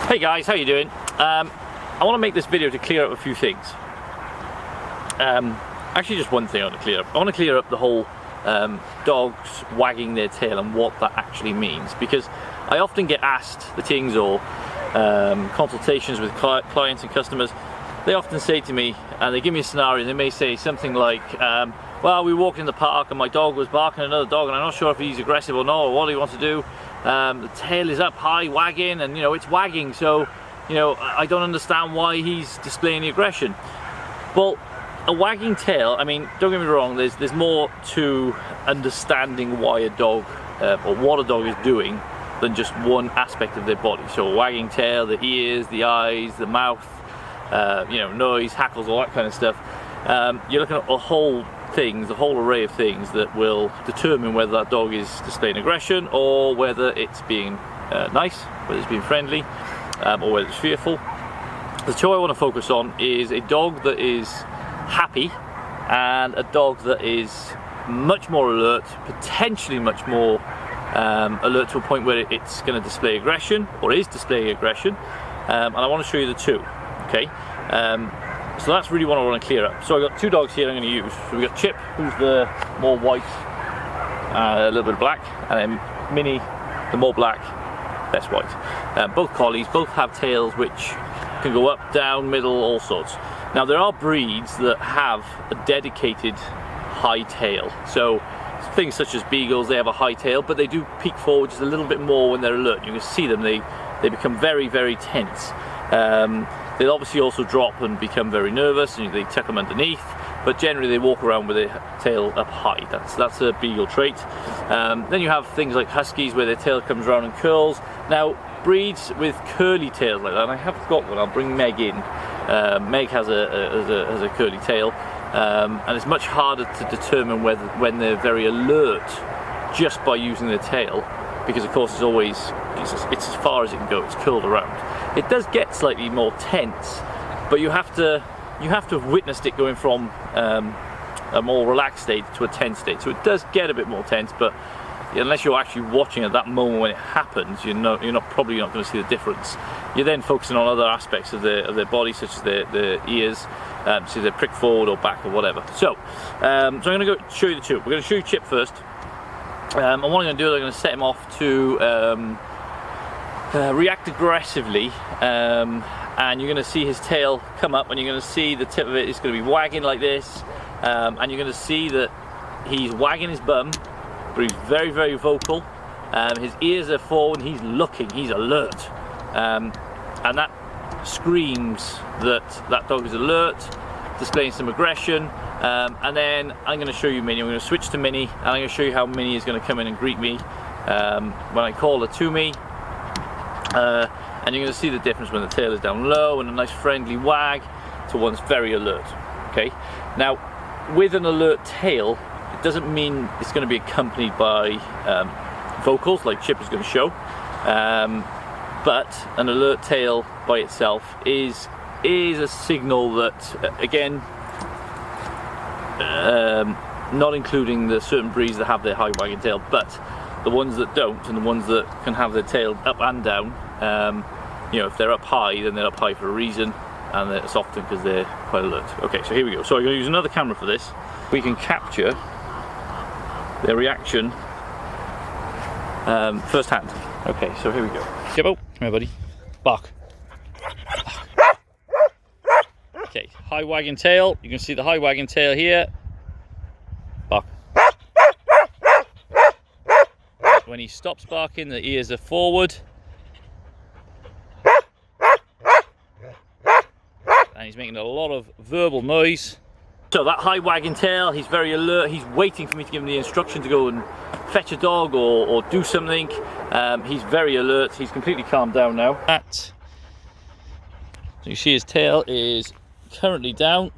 Hey guys, how you doing? I want to make this video to clear up a few things. Actually just one thing I want to clear up. I want to clear up the whole dogs wagging their tail and what that actually means, because I often get asked the things, or consultations with clients and customers. They often say to me, and they give me a scenario, they may say something like, well, we walked in the park and my dog was barking at another dog and I'm not sure if he's aggressive or not, or what he wants to do. The tail is up high wagging, and it's wagging, so I don't understand why he's displaying the aggression. Well, a wagging tail, I mean, don't get me wrong, there's more to understanding why a dog or what a dog is doing than just one aspect of their body. So a wagging tail, the ears, the eyes, the mouth, noise, hackles, all that kind of stuff. You're looking at a whole things, the whole array of things that will determine whether that dog is displaying aggression or whether it's being nice, whether it's being friendly, or whether it's fearful. The two I want to focus on is a dog that is happy and a dog that is much more alert, potentially much more alert to a point where it's going to display aggression or is displaying aggression, and I want to show you the two. Okay. So that's really what I want to clear up. So I've got two dogs here I'm going to use. So we've got Chip, who's the more white, a little bit of black, and then Minnie, the more black, less white. Both collies, both have tails which can go up, down, middle, all sorts. Now there are breeds that have a dedicated high tail. So things such as beagles, they have a high tail, but they do peek forward just a little bit more when they're alert. You can see them, they become very, very tense. They'll obviously also drop and become very nervous, and they tuck them underneath, but generally they walk around with their tail up high. That's a beagle trait. Then you have things like huskies where their tail comes around and curls. Now breeds with curly tails like that, and I have got one, I'll bring Meg in. Meg has a curly tail, and it's much harder to determine when they're very alert just by using their tail, because of course it's as far as it can go, it's curled around. It does get slightly more tense, but you have to have witnessed it going from a more relaxed state to a tense state. So it does get a bit more tense, but unless you're actually watching at that moment when it happens, you're probably not going to see the difference. You're then focusing on other aspects of their body, such as their ears, so they prick forward or back or whatever. So I'm going to go show you the two. We're going to show you Chip first, and what I'm going to do is I'm going to set him off to react aggressively, and you're going to see his tail come up, and you're going to see the tip of it is going to be wagging like this, and you're going to see that he's wagging his bum, but he's very, very vocal. His ears are forward, he's looking, he's alert, and that screams that dog is alert, displaying some aggression. And then I'm going to show you Minnie. I'm going to switch to Minnie, and I'm going to show you how Minnie is going to come in and greet me when I call her to me. And you're going to see the difference when the tail is down low and a nice friendly wag to one that's very alert. Okay. Now, with an alert tail, it doesn't mean it's going to be accompanied by vocals like Chip is going to show, but an alert tail by itself is a signal that, again, not including the certain breeds that have their high wagging tail, but the ones that don't, and the ones that can have their tail up and down, if they're up high, then they're up high for a reason, and it's often because they're quite alert. Okay, so here we go. So I'm going to use another camera for this. We can capture their reaction firsthand. Okay, so here we go. Gibbo, come here, buddy. Bark. Okay, high wagging tail. You can see the high wagging tail here. Bark. When he stops barking, the ears are forward. And he's making a lot of verbal noise. So that high wagging tail, he's very alert. He's waiting for me to give him the instruction to go and fetch a dog or do something. He's very alert. He's completely calmed down now. So you see his tail is currently down.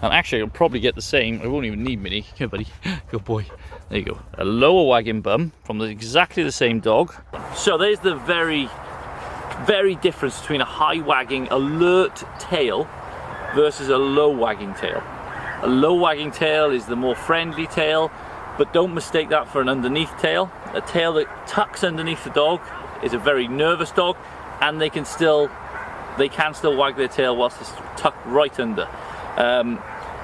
And actually I'll probably get the same. I won't even need Minnie. Here, buddy. Good boy. There you go. A lower wagging bum from exactly the same dog. So there's the very difference between a high wagging alert tail versus a low wagging tail. A low wagging tail is the more friendly tail, but don't mistake that for an underneath tail. A tail that tucks underneath the dog is a very nervous dog, and they can still wag their tail whilst it's tucked right under.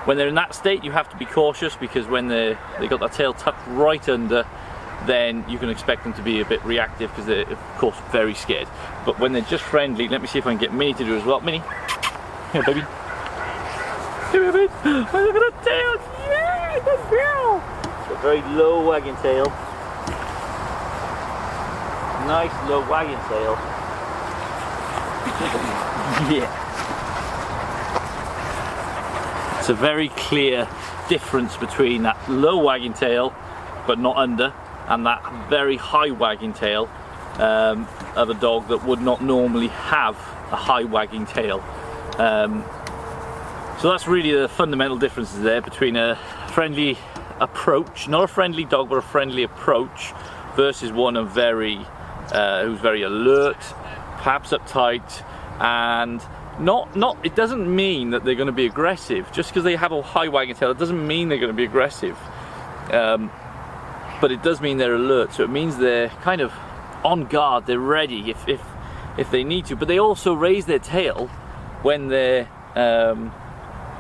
When they're in that state, you have to be cautious, because when they got that tail tucked right under, then you can expect them to be a bit reactive, because they're of course very scared. But when they're just friendly, let me see if I can get Minnie to do it as well. Minnie, here baby. Here baby. Oh, look at that tail. Yeah, that's real. It's a very low wagging tail. Nice low wagging tail. Yeah. It's a very clear difference between that low wagging tail, but not under, and that very high wagging tail of a dog that would not normally have a high wagging tail. So that's really the fundamental differences there between a friendly approach, not a friendly dog, but a friendly approach, versus one of who's very alert, perhaps uptight, and it doesn't mean that they're going to be aggressive. Just because they have a high wagging tail, it doesn't mean they're going to be aggressive. But it does mean they're alert, so it means they're kind of on guard, they're ready if they need to. But they also raise their tail when they're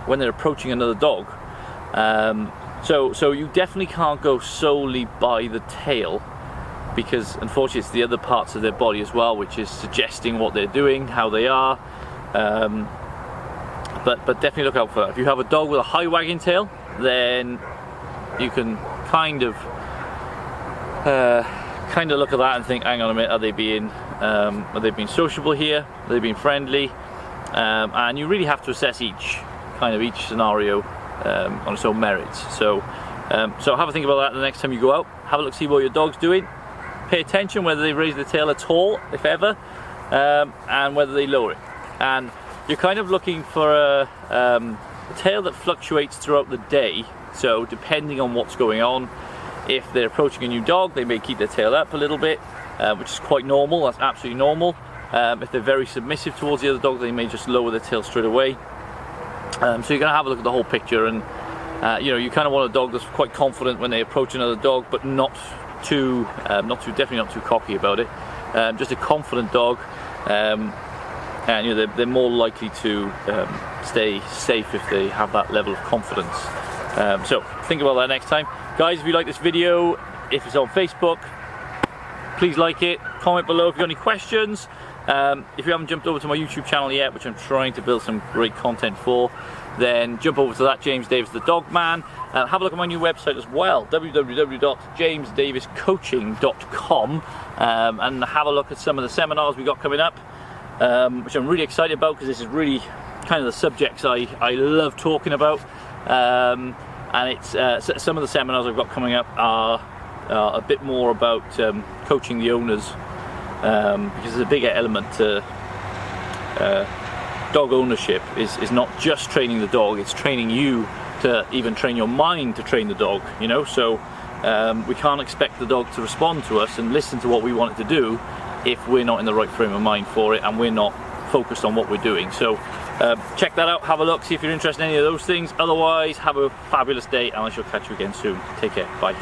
approaching another dog. So you definitely can't go solely by the tail, because unfortunately it's the other parts of their body as well which is suggesting what they're doing, how they are. But definitely look out for that. If you have a dog with a high wagging tail, then you can kind of look at that and think, hang on a minute, are they being sociable here? Are they being friendly? And you really have to assess each scenario on its own merits. So have a think about that the next time you go out. Have a look, see what your dog's doing. Pay attention whether they raise the tail at all, if ever, and whether they lower it. And you're kind of looking for a tail that fluctuates throughout the day. So depending on what's going on, if they're approaching a new dog, they may keep their tail up a little bit, which is quite normal. That's absolutely normal. If they're very submissive towards the other dog, they may just lower their tail straight away. So you're going to have a look at the whole picture, and you kind of want a dog that's quite confident when they approach another dog, but definitely not too cocky about it. Just a confident dog, and they're more likely to stay safe if they have that level of confidence. So think about that next time, guys. If you like this video, if it's on Facebook, please like it, comment below if you've got any questions. If you haven't jumped over to my YouTube channel yet, which I'm trying to build some great content for, then jump over to that, James Davies the Dog Man. Have a look at my new website as well, www.jamesdaviescoaching.com, and have a look at some of the seminars we got coming up, which I'm really excited about, because this is really kind of the subjects I love talking about. And it's some of the seminars I've got coming up are a bit more about coaching the owners, because there's a bigger element to dog ownership. Is not just training the dog, it's training you to even train your mind to train the dog, so we can't expect the dog to respond to us and listen to what we want it to do if we're not in the right frame of mind for it and we're not focused on what we're doing. So check that out, have a look, see if you're interested in any of those things. Otherwise, have a fabulous day, and I shall catch you again soon. Take care, bye.